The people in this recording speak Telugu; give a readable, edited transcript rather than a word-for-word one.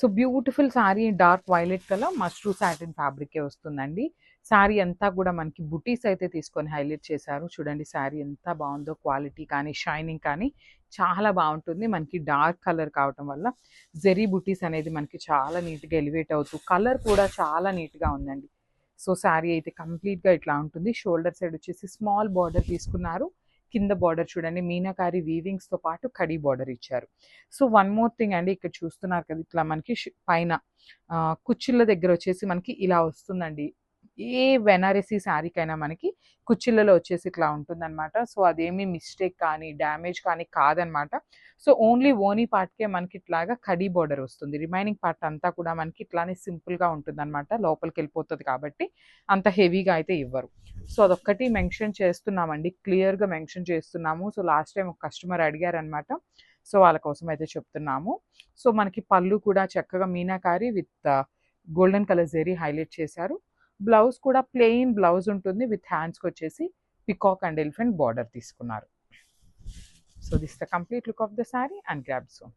So beautiful sari dark violet colour mashru satin ఫ్యాబ్రికే వస్తుందండి. శారీ అంతా కూడా మనకి బుటీస్ అయితే తీసుకొని హైలైట్ చేశారు. చూడండి శారీ ఎంత బాగుందో, క్వాలిటీ కానీ షైనింగ్ కానీ చాలా బాగుంటుంది. మనకి డార్క్ కలర్ కావటం వల్ల జెరీ బుటీస్ అనేది మనకి చాలా నీట్గా ఎలివేట్ అవుతూ కలర్ కూడా చాలా నీట్గా ఉందండి. సో శారీ అయితే కంప్లీట్గా ఇట్లా ఉంటుంది. షోల్డర్ సైడ్ వచ్చేసి స్మాల్ బార్డర్ తీసుకున్నారు. కింద బార్డర్ చూడండి మీనాకారి వీవింగ్స్తో పాటు కడీ బార్డర్ ఇచ్చారు. సో వన్ మోర్ థింగ్ అండి, ఇక్కడ చూస్తున్నారు కదా ఇట్లా మనకి పైన కుచ్చిళ్ళ దగ్గర వచ్చేసి మనకి ఇలా వస్తుందండి. ఏ బెనారసీ శారీకైనా మనకి కుచ్చిళ్ళలో వచ్చేసి ఇట్లా ఉంటుందన్నమాట. సో అదేమి మిస్టేక్ కానీ డ్యామేజ్ కానీ కాదనమాట. సో ఓన్లీ ఓనీ పార్ట్కే మనకి ఇట్లాగా కడీ బార్డర్ వస్తుంది. రిమైనింగ్ పార్ట్ అంతా కూడా మనకి ఇట్లానే సింపుల్గా ఉంటుందన్నమాట. లోపలికి వెళ్ళిపోతుంది కాబట్టి అంత హెవీగా అయితే ఇవ్వరు. సో అదొక్కటి మెన్షన్ చేస్తున్నామండి, క్లియర్గా మెన్షన్ చేస్తున్నాము. సో లాస్ట్ టైం ఒక కస్టమర్ అడిగారనమాట, సో వాళ్ళ కోసం అయితే చెప్తున్నాము. సో మనకి పళ్ళు కూడా చక్కగా meenakari with golden colour zari highlight చేశారు. బ్లౌజ్ కూడా ప్లెయిన్ బ్లౌజ్ ఉంటుంది. విత్ హ్యాండ్స్కి వచ్చేసి పికాక్ అండ్ ఎలిఫెంట్ బార్డర్ తీసుకున్నారు. So this the complete look of the sari and grab son.